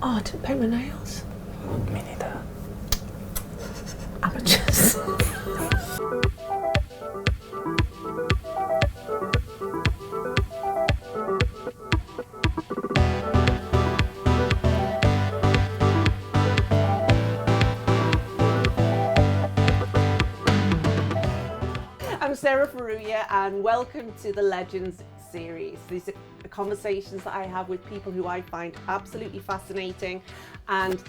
Oh, I didn't paint my nails. Me neither. Amateurs. I'm Sarah Faruya and welcome to the Legends series. These are conversations that I have with people who I find absolutely fascinating, and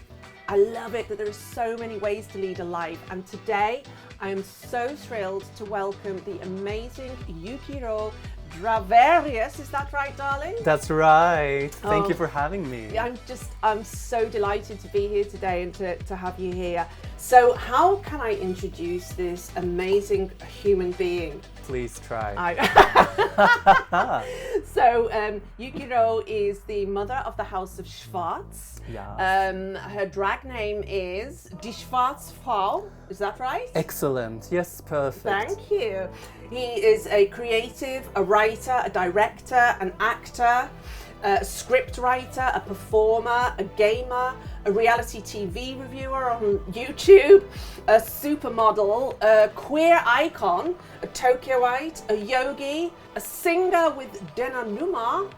I love it that there are so many ways to lead a life. And today I am so thrilled to welcome the amazing Yukiro Dravarious. Is that right, darling? That's right. Thank you for having me. I'm so delighted to be here today and to have you here. So how can I introduce this amazing human being? Please try. So Yukiro is the mother of the House of Schwarz. Yeah. Her drag name is Die Schwarzfrau. Is that right? Excellent. Yes, perfect. Thank you. He is a creative, a writer, a director, an actor, a script writer, a performer, a gamer, a reality TV reviewer on YouTube, a supermodel, a queer icon, a Tokyoite, a yogi, a singer with Denanoma,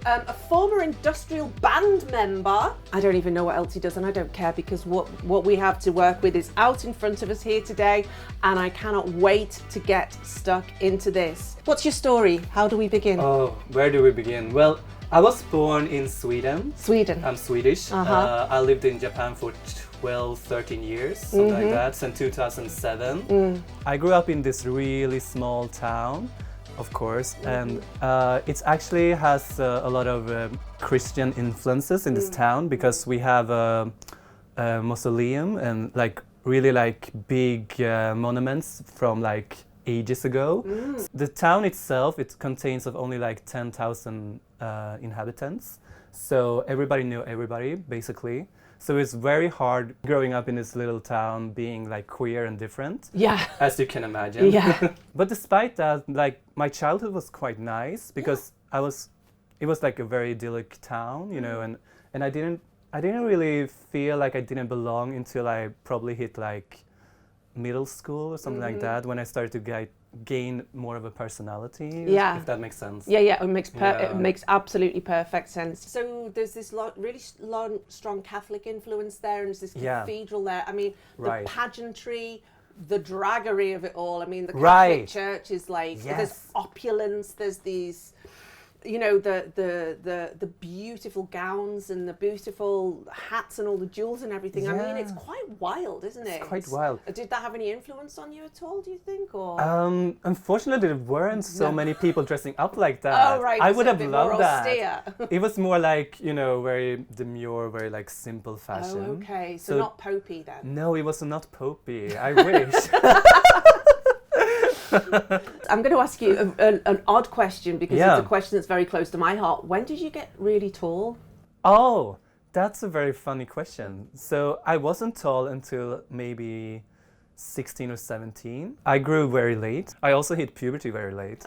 a former industrial band member. I don't even know what else he does, and I don't care because what we have to work with is out in front of us here today, and I cannot wait to get stuck into this. What's your story? How do we begin? Oh, where do we begin? Well, I was born in Sweden. Sweden. I'm Swedish. I lived in Japan for 12, 13 years, something like that, since 2007. I grew up in this really small town, of course, and it actually has a lot of Christian influences in this town, because we have a mausoleum and really big monuments from ages ago. The town itself, it contains of only 10,000 inhabitants, so everybody knew everybody basically. So it's very hard growing up in this little town, being queer and different. Yeah. As you can imagine. Yeah. But despite that, my childhood was quite nice, because it was a very idyllic town, you know, and I didn't really feel like I didn't belong until I probably hit middle school or something like that, when I started to gain more of a personality. Yeah. If that makes sense. Yeah, it makes absolutely perfect sense. So there's this really strong Catholic influence there, and there's this cathedral there. I mean, the pageantry, the draggery of it all. I mean, the Catholic Church is there's opulence, there's these, you know, the beautiful gowns and the beautiful hats and all the jewels and everything. Yeah. I mean, it's quite wild, isn't it? It's quite wild. Did that have any influence on you at all, do you think? Or unfortunately, there weren't so many people dressing up like that. Oh, right. I would have loved that. Austere. It was more very demure, very simple fashion. Oh, okay. So not popey then? No, it was not popey. I wish. I'm going to ask you an odd question, because it's a question that's very close to my heart. When did you get really tall? Oh, that's a very funny question. So I wasn't tall until maybe 16 or 17. I grew very late. I also hit puberty very late.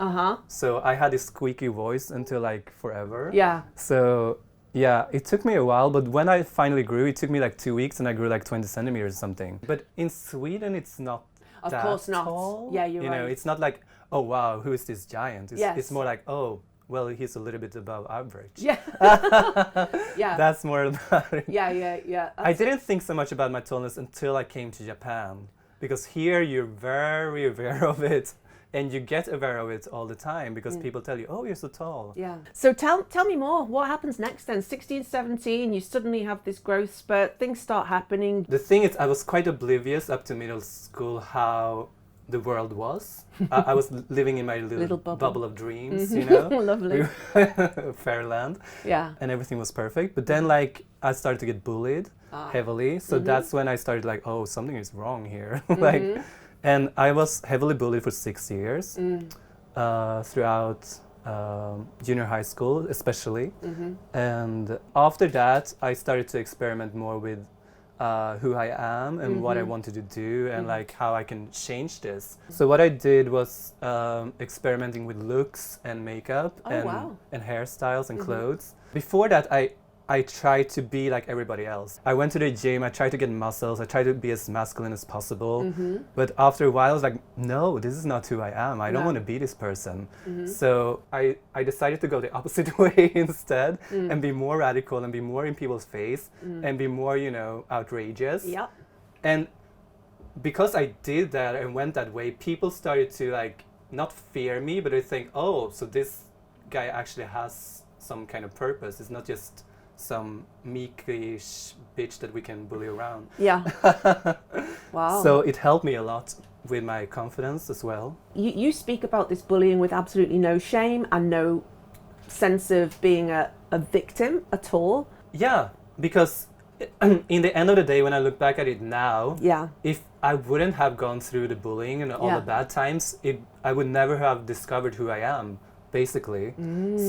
So I had this squeaky voice until forever. Yeah. So yeah, it took me a while, but when I finally grew, it took me 2 weeks, and I grew 20 centimeters or something. But in Sweden, it's not Of that course not. tall. Yeah, you're right. You know, it's not oh wow, who is this giant? It's more oh, well, he's a little bit above average. Yeah. Yeah. That's more about it. Yeah. I didn't think so much about my tallness until I came to Japan, because here you're very aware of it, and you get aware of it all the time, because people tell you, oh, you're so tall. Yeah. So tell me more. What happens next then? 16, 17, you suddenly have this growth spurt, things start happening. The thing is, I was quite oblivious up to middle school how the world was. I was living in my little bubble of dreams, you know. Lovely. Fairyland. Yeah. And everything was perfect. But then I started to get bullied heavily. So that's when I started oh, something is wrong here. And I was heavily bullied for 6 years throughout junior high school, especially. And after that, I started to experiment more with who I am and what I wanted to do and how I can change this. So what I did was experimenting with looks and makeup and hairstyles and clothes. Before that, I tried to be like everybody else. I went to the gym, I tried to get muscles, I tried to be as masculine as possible. But after a while, I was like, no, this is not who I am. I don't want to be this person. So I decided to go the opposite way instead and be more radical and be more in people's face and be more, outrageous. Yeah. And because I did that and went that way, people started to like not fear me, but they think, oh, so this guy actually has some kind of purpose. It's not just some meekish bitch that we can bully around. Yeah. Wow. So it helped me a lot with my confidence as well. You speak about this bullying with absolutely no shame and no sense of being a victim at all. Yeah, because in the end of the day, when I look back at it now, if I wouldn't have gone through the bullying and all the bad times, I would never have discovered who I am, basically.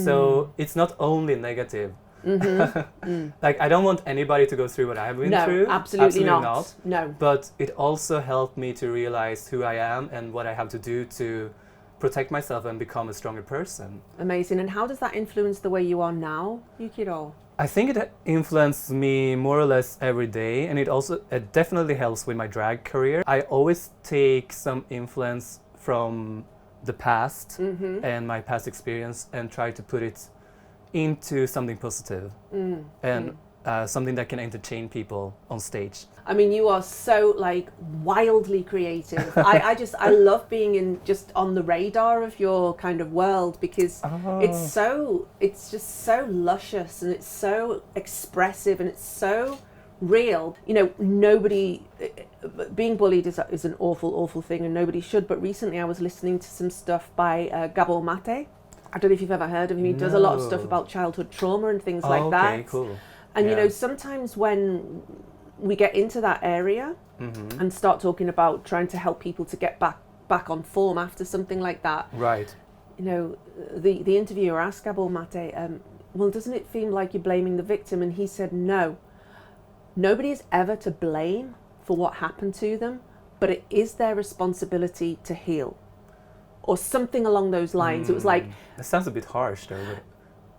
So it's not only negative. Like, I don't want anybody to go through what I've been through. No, absolutely not. No. But it also helped me to realize who I am and what I have to do to protect myself and become a stronger person. Amazing. And how does that influence the way you are now, Yukiro? I think it influences me more or less every day, and it definitely helps with my drag career. I always take some influence from the past and my past experience and try to put it into something positive and something that can entertain people on stage. I mean, you are so like wildly creative. I love being just on the radar of your kind of world because it's just so luscious and it's so expressive and it's so real. Nobody being bullied is an awful thing and nobody should. But recently I was listening to some stuff by Gabor Mate. I don't know if you've ever heard of him. He does a lot of stuff about childhood trauma and things like that. Okay, cool. And sometimes when we get into that area and start talking about trying to help people to get back on form after something like that. Right. The interviewer asked Gabor Mate, well, doesn't it feel like you're blaming the victim? And he said, no. Nobody is ever to blame for what happened to them, but it is their responsibility to heal. Or something along those lines. It was like... That sounds a bit harsh though. But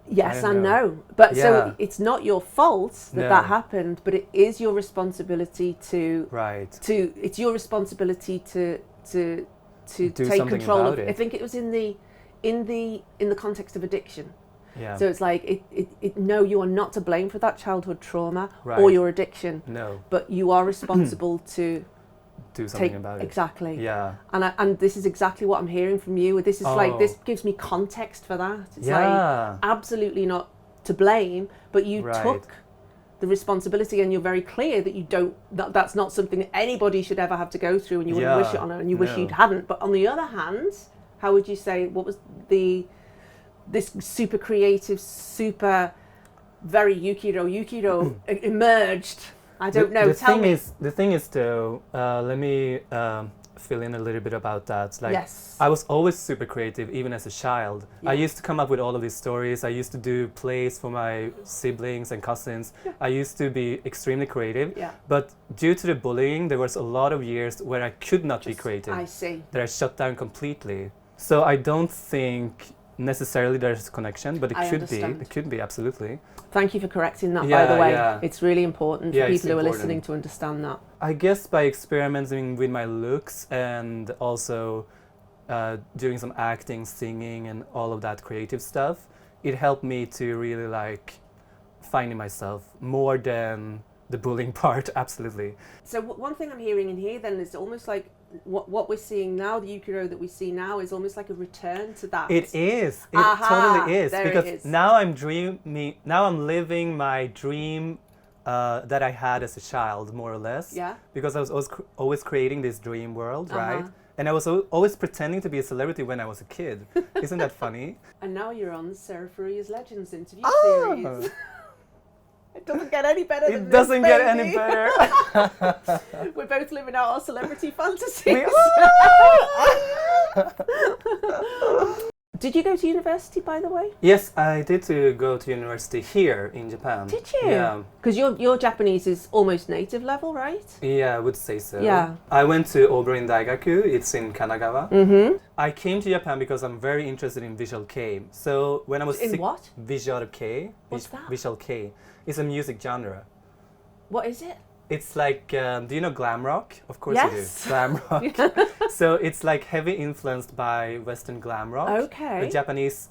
yes, I know. But so it's not your fault that happened, but it is your responsibility to... Right. It's your responsibility to take control of it. I think it was in the context of addiction. Yeah. So it's like, no, you are not to blame for that childhood trauma or your addiction. No. But you are responsible to... do something about it. Exactly. Yeah. And this is exactly what I'm hearing from you. This is like, this gives me context for that. It's like absolutely not to blame, but you took the responsibility and you're very clear that that's not something that anybody should ever have to go through and you wouldn't wish it on her and you wish you hadn't. But on the other hand, how would you say, what was this super creative, super very Yukiro emerged? I don't know. The thing is though, let me fill in a little bit about that. Like, I was always super creative, even as a child. Yeah. I used to come up with all of these stories. I used to do plays for my siblings and cousins. Yeah. I used to be extremely creative. Yeah. But due to the bullying, there was a lot of years where I could not be creative. I see. That I shut down completely. So I don't think necessarily there's a connection, but it could be. It could be, absolutely. Thank you for correcting that, by the way. Yeah. It's really important for people who are listening to understand that. I guess by experimenting with my looks and also doing some acting, singing, and all of that creative stuff, it helped me to really like finding myself more than the bullying part, absolutely. So one thing I'm hearing in here then is almost like what we're seeing now, the Yukiro that we see now, is almost like a return to that. It is. It totally is. Because now I'm dreaming. Now I'm living my dream that I had as a child, more or less. Yeah. Because I was always creating this dream world, right? And I was always pretending to be a celebrity when I was a kid. Isn't that funny? And now you're on Sarah Faria's Legends interview series. It doesn't get any better than this, It doesn't get any better. We're both living out our celebrity fantasies. We are! Did you go to university, by the way? Yes, I did go to university here in Japan. Did you? Yeah. Because your Japanese is almost native level, right? Yeah, I would say so. Yeah. I went to Oberlin Daigaku. It's in Kanagawa. Mm-hmm. I came to Japan because I'm very interested in visual kei. So when I was what? Visual kei. What's that? Visual kei. It's a music genre. What is it? It's like, do you know glam rock? Of course yes. you do. Glam rock. So it's like heavy influenced by Western glam rock. Okay. The Japanese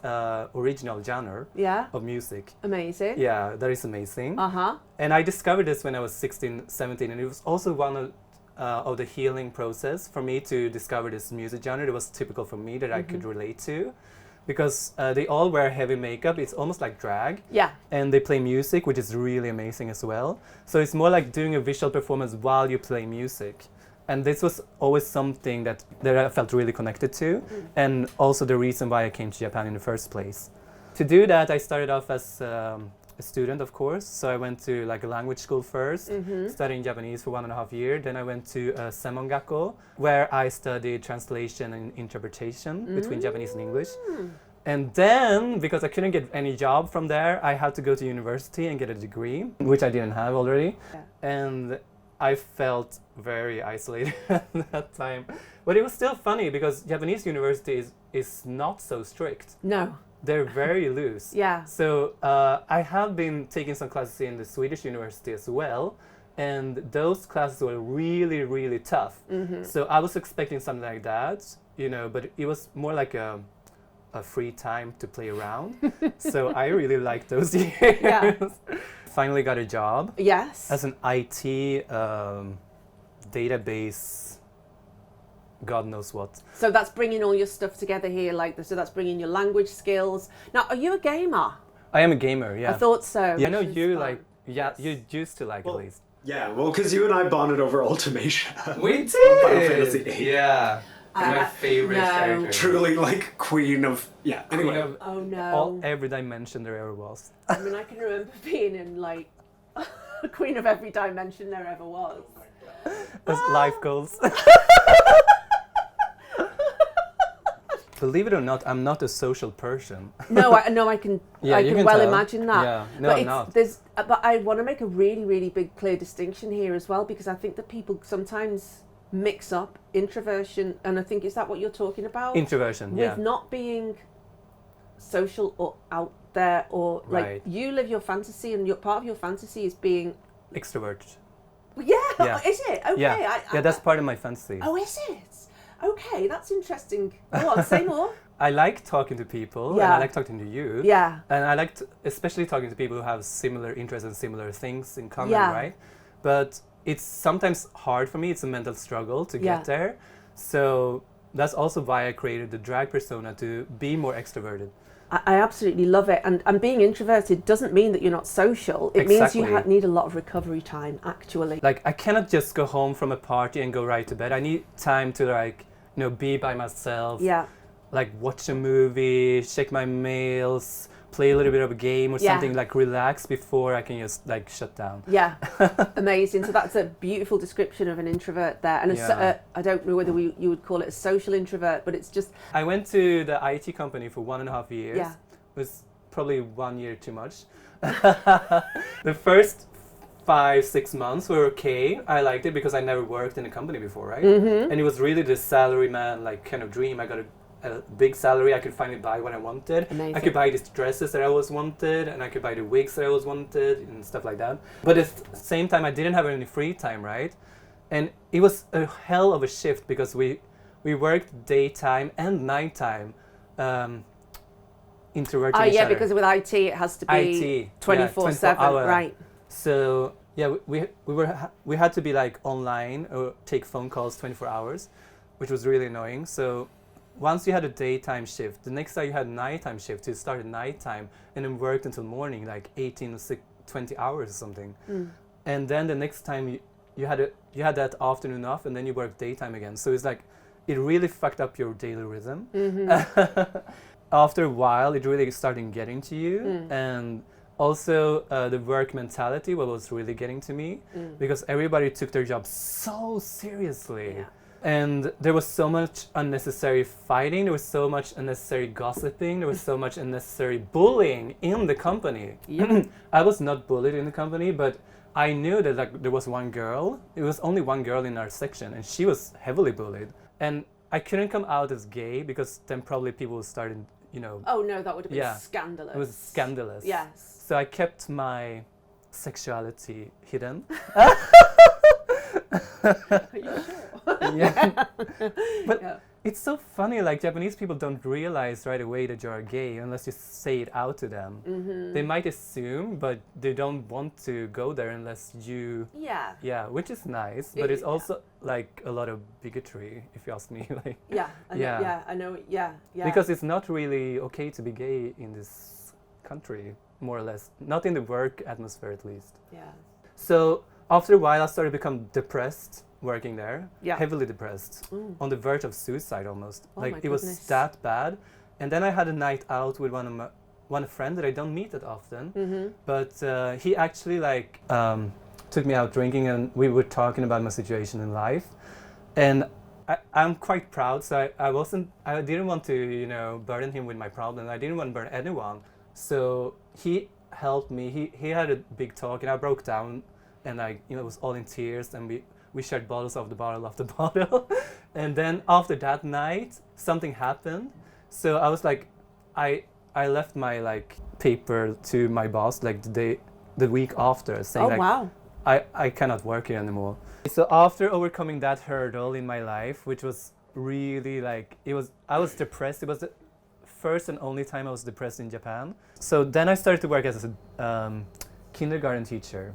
original genre of music. Amazing. Yeah, that is amazing. Uh-huh. And I discovered this when I was 16, 17, and it was also one of the healing process for me to discover this music genre that was typical for me that I could relate to. Because they all wear heavy makeup, it's almost like drag. Yeah. And they play music, which is really amazing as well. So it's more like doing a visual performance while you play music. And this was always something that I felt really connected to, and also the reason why I came to Japan in the first place. To do that, I started off as a student, of course. So I went to like a language school first, studying Japanese for 1.5 years. Then I went to Seimongakko, where I studied translation and interpretation between Japanese and English. And then, because I couldn't get any job from there, I had to go to university and get a degree, which I didn't have already. Yeah. And I felt very isolated at that time. But it was still funny because Japanese university is not so strict. No. They're very loose. Yeah. So I have been taking some classes in the Swedish University as well, and those classes were really, really tough. So I was expecting something like that, you know, but it was more like a free time to play around. So I really liked those years. Yeah. Finally got a job. Yes. As an IT database. God knows what. So that's bringing all your stuff together here, so that's bringing your language skills. Now, are you a gamer? I am a gamer, yeah. I thought so. Yeah, I know you you used to like at least. Yeah, well, because you and I bonded over Ultimation. We did! Final Fantasy VIII. Yeah. My favorite character. Truly like queen of, anyway. Oh no. Every dimension there ever was. I mean, I can remember being in like queen of every dimension there ever was. As life goals. Believe it or not, I'm not a social person. No, I can well imagine that. Yeah, no, I'm not. But I want to make a really, really big, clear distinction here as well, because I think that people sometimes mix up introversion, and I think, is that what you're talking about? Introversion, with not being social or out there, or like you live your fantasy, and part of your fantasy is being extrovert. Yeah, is it? Okay. Yeah, that's part of my fantasy. Oh, is it? Okay, that's interesting. Go on, say more. I like talking to people, and I like talking to you. Yeah. And I like especially talking to people who have similar interests and similar things in common, right? But it's sometimes hard for me. It's a mental struggle to get there. So that's also why I created the drag persona, to be more extroverted. I absolutely love it. And being introverted doesn't mean that you're not social. It means you need a lot of recovery time, actually. Like, I cannot just go home from a party and go right to bed. I need time to, be by myself. Yeah. Like, watch a movie, check my mails, play a little bit of a game or something, like relax before I can just, shut down. Yeah. Amazing. So that's a beautiful description of an introvert there. And I don't know whether you would call it a social introvert, but it's just... I went to the IT company for 1.5 years. Yeah. It was probably 1 year too much. The first 5-6 months were okay. I liked it because I never worked in a company before, right? And it was really the salaryman kind of dream. I got a big salary. I could finally buy what I wanted. Amazing. I could buy these dresses that I always wanted, and I could buy the wigs that I always wanted, and stuff like that. But at the same time, I didn't have any free time, right? And it was a hell of a shift because we worked daytime and nighttime, interverting each other. Because with IT, it has to be 24/7, right? So we had to be online or take phone calls 24 hours, which was really annoying. So once you had a daytime shift, the next day you had a nighttime shift. You started nighttime and then worked until morning, 18 or 20 hours or something. And then the next time you had that afternoon off, and then you worked daytime again. So it's it really fucked up your daily rhythm. After a while, it really started getting to you, and also the work mentality was really getting to me, because everybody took their job so seriously. And there was so much unnecessary fighting, there was so much unnecessary gossiping, there was so much unnecessary bullying in the company. Yep. I was not bullied in the company, but I knew that like there was one girl, it was only one girl in our section, and she was heavily bullied. And I couldn't come out as gay because then probably people started, you know... Oh no, that would have been scandalous. It was scandalous. Yes. So I kept my sexuality hidden. Are you sure? Yeah. But it's so funny, like Japanese people don't realize right away that you're gay unless you say it out to them. Mm-hmm. They might assume, but they don't want to go there unless you... Yeah, which is nice, but it's also like a lot of bigotry, if you ask me. Like, I know, yeah. Because it's not really okay to be gay in this country, more or less. Not in the work atmosphere, at least. Yeah. So after a while, I started to become depressed working there, heavily depressed, on the verge of suicide almost. Like it was that bad. And then I had a night out with one friend that I don't meet that often, but he actually like took me out drinking, and we were talking about my situation in life. And I'm quite proud, so I didn't want to, you know, burden him with my problem. I didn't want to burden anyone. So he helped me. He had a big talk, and I broke down, and I, you know, was all in tears, and we shared bottles of the bottle. And then after that night, something happened. So I was like, I left my like paper to my boss like the week after, saying I cannot work here anymore. So after overcoming that hurdle in my life, which was really like, I was depressed. It was the first and only time I was depressed in Japan. So then I started to work as a kindergarten teacher.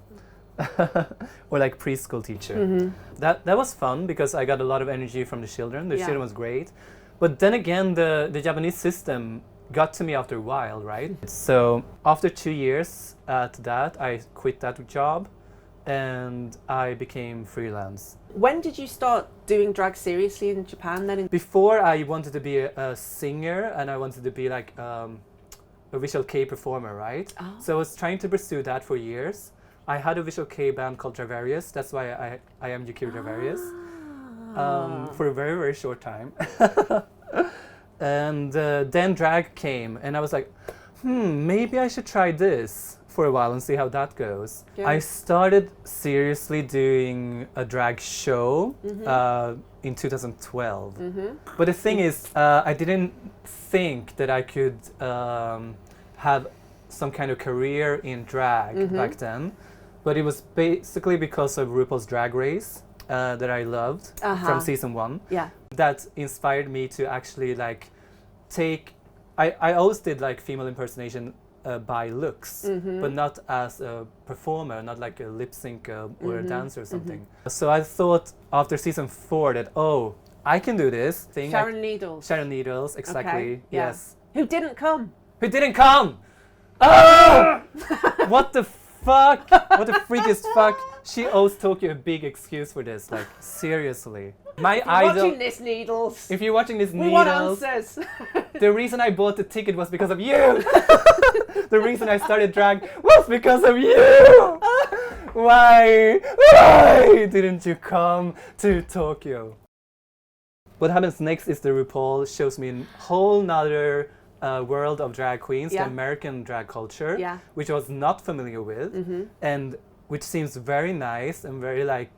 Or like preschool teacher. Mm-hmm. That was fun because I got a lot of energy from the children. The children was great. But then again, the Japanese system got to me after a while, right? So after 2 years at that, I quit that job and I became freelance. When did you start doing drag seriously in Japan then? Before, I wanted to be a singer, and I wanted to be like a visual kei performer, right? Oh. So I was trying to pursue that for years. I had a visual kei band called Dravarious. That's why I am Yukiro Dravarious. For a very, very short time. And then drag came, and I was like, maybe I should try this for a while and see how that goes. Yeah. I started seriously doing a drag show in 2012. Mm-hmm. But the thing is, I didn't think that I could have some kind of career in drag back then. But it was basically because of RuPaul's Drag Race that I loved from season 1. Yeah. That inspired me to actually like I always did like female impersonation by looks, but not as a performer, not like a lip sync or a dancer or something. So I thought after season 4 that, I can do this thing. Sharon Needles. Sharon Needles, exactly. Okay. Yes. Who didn't come? Who didn't come? Oh! What the fuck? What the freakiest fuck? She owes Tokyo a big excuse for this. Like, seriously. My idol. Watching this, Needles. If you're watching this, Needles. We want answers. The reason I bought the ticket was because of you. The reason I started drag was because of you. Why didn't you come to Tokyo? What happens next is the RuPaul shows me a whole nother world of drag queens, the American drag culture, which I was not familiar with, and which seems very nice and very like,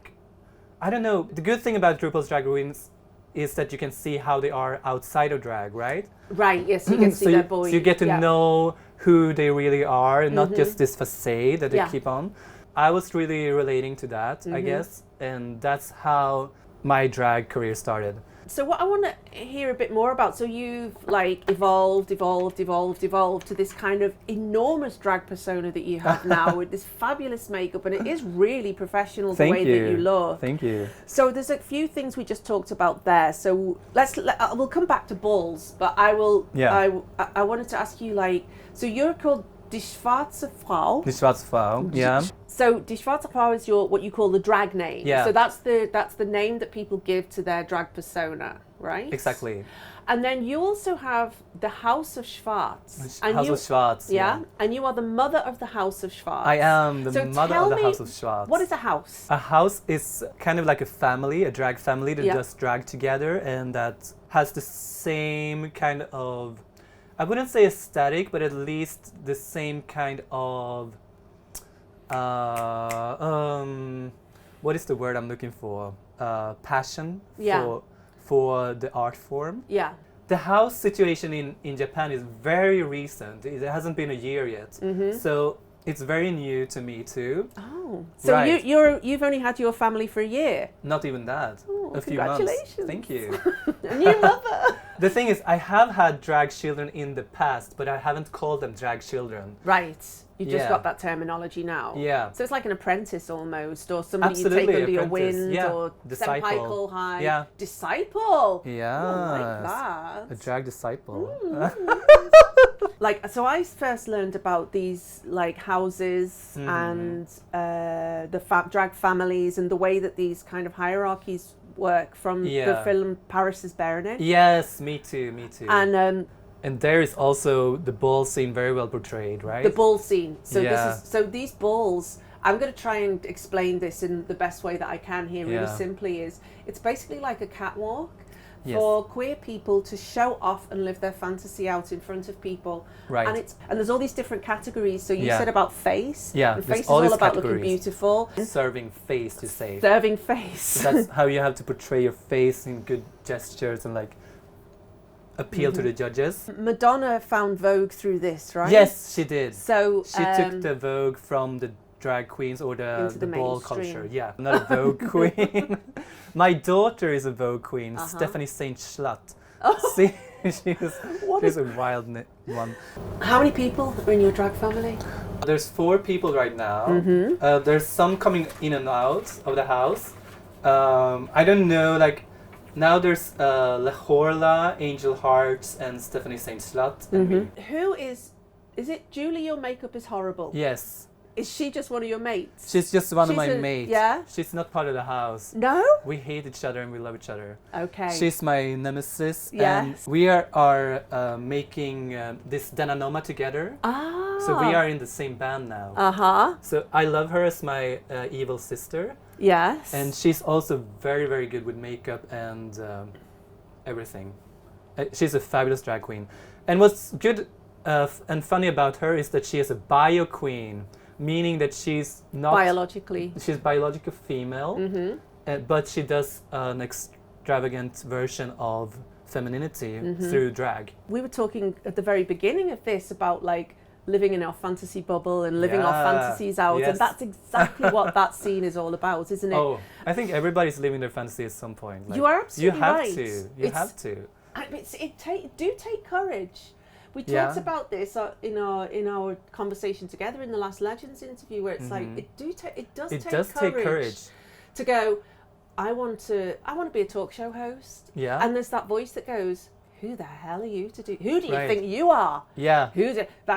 I don't know. The good thing about RuPaul's Drag Queens is that you can see how they are outside of drag, right? Right, yes, you can see their boy. So you get to know who they really are, not just this facade that they keep on. I was really relating to that, I guess, and that's how my drag career started. So what I want to hear a bit more about, so you've like evolved to this kind of enormous drag persona that you have now with this fabulous makeup, and it is really professional the way that you look. Thank you. So there's a few things we just talked about there. So we'll come back to balls, but I wanted to ask you, like, so you're called Die Schwarze Frau. Die Schwarze Frau, yeah. So Die Schwarze Frau is what you call the drag name. Yeah. So that's the name that people give to their drag persona. right? Exactly. And then you also have the House of Schwarz. Of Schwarz, yeah. And you are the mother of the House of Schwarz. I am the mother of the House of Schwarz. What is a house? A house is kind of like a family, a drag family that does drag together and that has the same kind of, I wouldn't say aesthetic, but at least the same kind of, what is the word I'm looking for? Passion for the art form. Yeah. The house situation in Japan is very recent. It hasn't been a year yet. So it's very new to me too. Oh. So you've only had your family for a year? Not even that. Oh, a few months. Congratulations. Thank you. A new mother. The thing is, I have had drag children in the past, but I haven't called them drag children. Right. You just got that terminology now. Yeah. So it's like an apprentice almost, or somebody Absolutely, you take under your wing, or disciple. senpai kohai. Yeah. Disciple. Yeah. Oh, like that. A drag disciple. Like, so I first learned about these like houses and the drag families and the way that these kind of hierarchies work from the film Paris is Burning. Yes, me too. And there is also the ball scene very well portrayed, right? The ball scene. So these balls, I'm going to try and explain this in the best way that I can here really simply it's basically like a catwalk for queer people to show off and live their fantasy out in front of people. Right. And there's all these different categories. So you said about face. Yeah. And face is all about looking beautiful. Serving face, you say. Serving face. So that's how you have to portray your face in good gestures and like appeal to the judges. Madonna found Vogue through this, right? Yes, she did. So she took the Vogue from the drag queens or the ball culture. Yeah, I'm not a Vogue queen. My daughter is a Vogue queen, Stephanie Saint Schlatt. Oh. See, she's a wild one. How many people are in your drag family? There's 4 people right now. There's some coming in and out of the house. I don't know, like, now there's Lehorla, Angel Hearts, and Stephanie Saint Schlatt. And me. Who is it Julie, your makeup is horrible? Yes. Is she just one of your mates? She's just one of my mates. Yeah? She's not part of the house. No? We hate each other and we love each other. Okay. She's my nemesis. Yes. And we are making this Denanoma together. Ah. So we are in the same band now. So I love her as my evil sister. Yes. And she's also very, very good with makeup and everything. She's a fabulous drag queen. And what's good and funny about her is that she is a Bioqueen, meaning that she's not... She's biologically female, but she does an extravagant version of femininity through drag. We were talking at the very beginning of this about like living in our fantasy bubble and living our fantasies out, and that's exactly what that scene is all about, isn't it? Oh, I think everybody's living their fantasy at some point. Like, you are absolutely right. You have to. Do take courage. We talked about this in our conversation together in the last Legends interview, where it's like it does take courage to go, I want to be a talk show host. Yeah. And there's that voice that goes, who the hell are you to do? Who do you think you are? Yeah.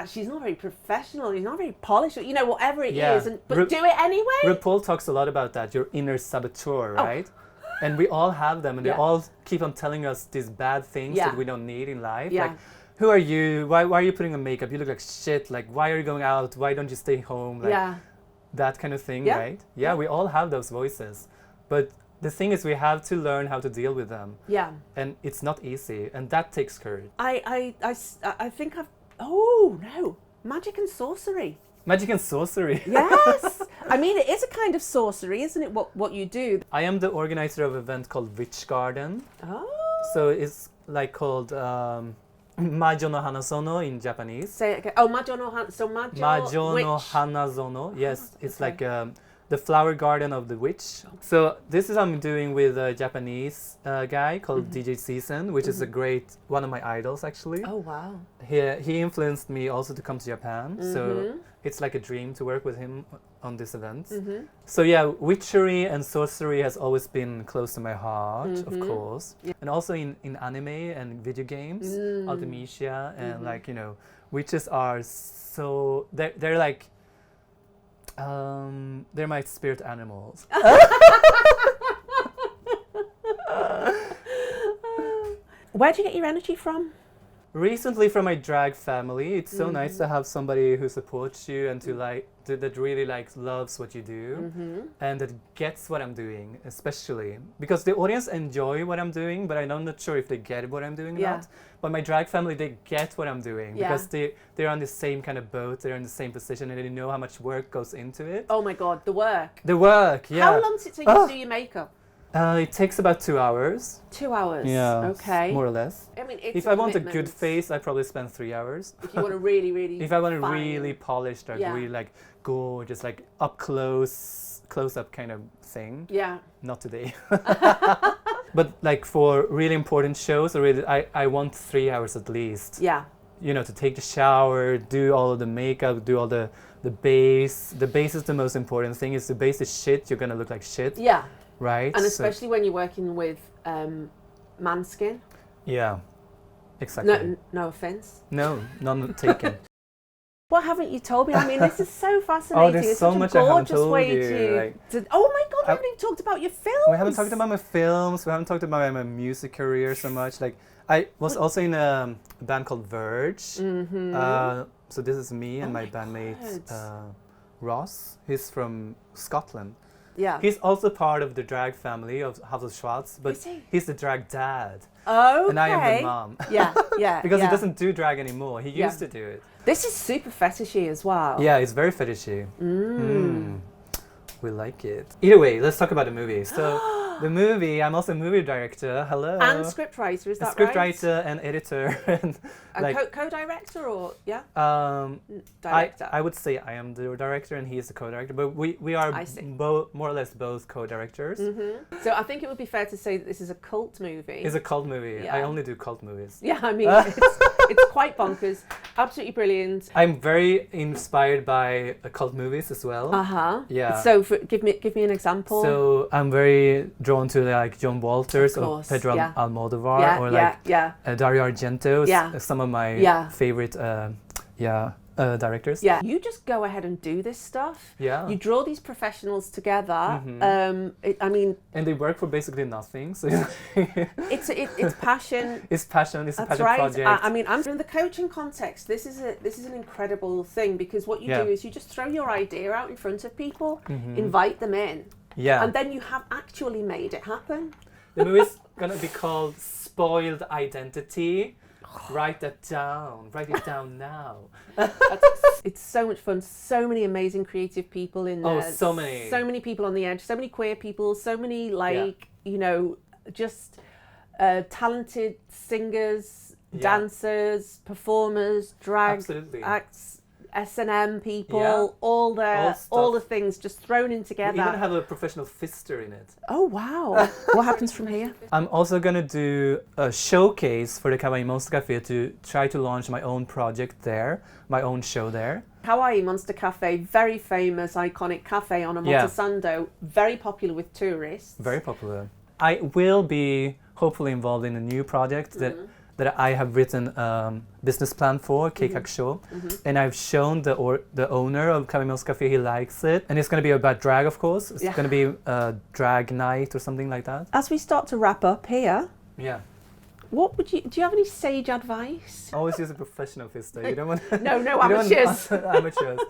She's not very professional. She's not very polished. You know, whatever it is, but do it anyway. RuPaul talks a lot about that. Your inner saboteur, right? And we all have them, and they all keep on telling us these bad things that we don't need in life. Yeah. Like, who are you? Why are you putting on makeup? You look like shit. Like, why are you going out? Why don't you stay home? Like, that kind of thing, right? Yeah, we all have those voices. But the thing is, we have to learn how to deal with them. Yeah. And it's not easy, and that takes courage. I think magic and sorcery. Magic and sorcery. Yes. I mean, it is a kind of sorcery, isn't it, what you do? I am the organizer of an event called Witch Garden. Oh. So it's like called Majo no Hanazono in Japanese. Say it again. Oh, Majo no Hanazono. Yes, it's like the flower garden of the witch. So this is I'm doing with a Japanese guy called DJ Season, which is one of my idols actually. Oh wow. He influenced me also to come to Japan. So it's like a dream to work with him on this event. So yeah, witchery and sorcery has always been close to my heart, of course. Yeah. And also in anime and video games, Artemisia and like, you know, witches are so they're like they're my spirit animals. Where do you get your energy from? Recently from my drag family. It's so nice to have somebody who supports you and that really loves what you do and that gets what I'm doing, especially because the audience enjoy what I'm doing, but I'm not sure if they get what I'm doing or not. But my drag family, they get what I'm doing because they're on the same kind of boat, they're in the same position, and they know how much work goes into it. Oh my God, the work. The work, yeah. How long does it take you to do your makeup? It takes about 2 hours. 2 hours? Yeah. Okay. More or less. I mean, it's if I want a good face, I probably spend 3 hours. If you want to really if I want to really polished, really gorgeous, up close up kind of thing. Yeah. Not today. But for really important shows, I want 3 hours at least. Yeah. To take the shower, do all of the makeup, do all the base. The base is the most important thing. If the base is shit, you're gonna look like shit. Yeah. Right. And especially when you're working with man skin. Yeah. Exactly. No offense. No, none taken. What haven't you told me? I mean, this is so fascinating. Oh, there's it's so such much a I haven't gorgeous told way you. Oh my God, we haven't even talked about your films. We haven't talked about my films. We haven't talked about my music career so much. I was also in a band called Verge. So this is me and my bandmate Ross. He's from Scotland. Yeah. He's also part of the drag family of House of Schwartz, but he's the drag dad. Oh, okay. And I am the mom. Yeah. Because he doesn't do drag anymore. He used to do it. This is super fetishy as well. Yeah, it's very fetishy. We like it. Either way, let's talk about the movie. So the movie, I'm also a movie director. Hello. And scriptwriter, is that right? Scriptwriter and editor. and co-director or, director? I would say I am the director and he is the co-director, but we are more or less both co-directors. So I think it would be fair to say that this is a cult movie. It's a cult movie. Yeah. I only do cult movies. Yeah, I mean, it's quite bonkers. Absolutely brilliant. I'm very inspired by cult movies as well. Yeah. So give me an example. So I'm very drawn to John Walters or Pedro Almodovar or Dario Argento. Some of my favorite directors. Yeah. You just go ahead and do this stuff. Yeah. You draw these professionals together. And they work for basically nothing. So it's passion. It's passion. It's a passion project. I mean, I'm in the coaching context. This is an incredible thing because what you do is you just throw your idea out in front of people, invite them in, and then you have actually made it happen. The movie's gonna be called Spoiled Identity. Write that down. Write it down now. It's so much fun. So many amazing creative people in there. Oh, so many. So many people on the edge. So many queer people. So many just talented singers, dancers, performers, drag acts, S&M people, all the things just thrown in together. We even have a professional fister in it. Oh wow! What happens from here? I'm also gonna do a showcase for the Kawaii Monster Cafe to try to launch my own project there, my own show there. Kawaii Monster Cafe, very famous, iconic cafe on Omotesando, very popular with tourists. Very popular. I will be hopefully involved in a new project that I have written business plan for, Keikak Show, and I've shown the owner of Kawaii Monster Cafe, he likes it, and it's going to be about drag, of course. It's going to be a drag night or something like that. As we start to wrap up here, what do you have any sage advice? Always use a professional fister. You don't want no amateurs. Amateurs.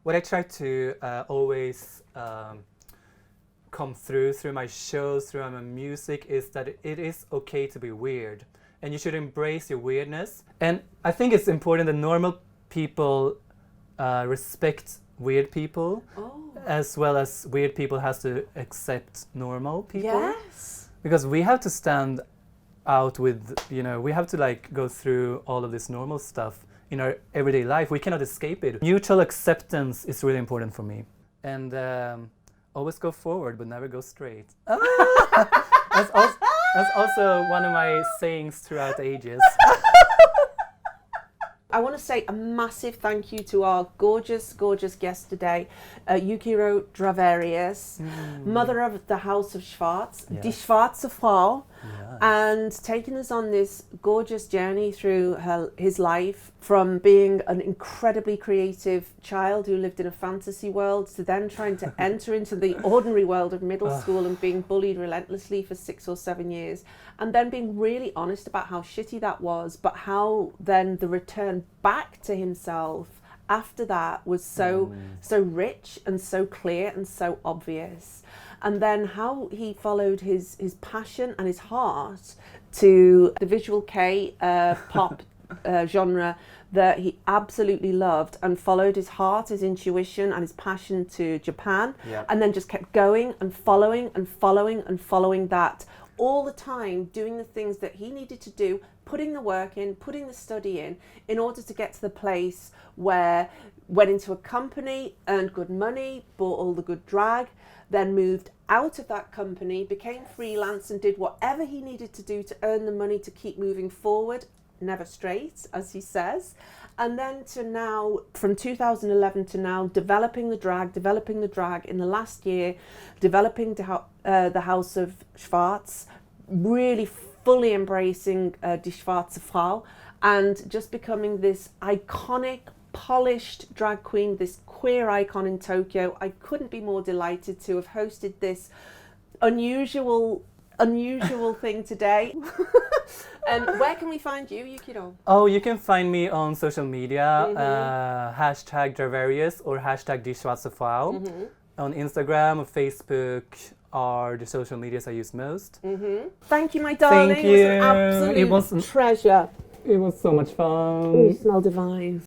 What I try to always come through my shows, through my music, is that it is okay to be weird, and you should embrace your weirdness. And I think it's important that normal people respect weird people, as well as weird people has to accept normal people. Yes. Because we have to stand out with, we have to go through all of this normal stuff in our everyday life. We cannot escape it. Mutual acceptance is really important for me. And always go forward, but never go straight. That's also one of my sayings throughout the ages. I want to say a massive thank you to our gorgeous, gorgeous guest today, Yukiro Dravarious, mother of the House of Schwartz, Die Schwarze Frau. and taking us on this gorgeous journey through his life, from being an incredibly creative child who lived in a fantasy world to then trying to enter into the ordinary world of middle school and being bullied relentlessly for 6 or 7 years, and then being really honest about how shitty that was, but how then the return back to himself after that was so rich and so clear and so obvious. And then how he followed his passion and his heart to the visual K pop genre that he absolutely loved, and followed his heart, his intuition and his passion to Japan, and then just kept going and following and following and following that all the time, doing the things that he needed to do, putting the work in, putting the study in order to get to the place where went into a company, earned good money, bought all the good drag, then moved out of that company, became freelance and did whatever he needed to do to earn the money to keep moving forward, never straight, as he says. And then to now, from 2011 to now, developing the drag in the last year, developing the House of Schwarz, really fully embracing Die Schwarze Frau, and just becoming this iconic, polished drag queen, this queer icon in Tokyo. I couldn't be more delighted to have hosted this unusual thing today. And where can we find you, Yukiro? Oh, you can find me on social media, hashtag Dravarious or hashtag Die Schwarze Frau. On Instagram or Facebook are the social medias I use most. Thank you, my darling. Thank you. It was an absolute treasure. It was so much fun. You smell divine.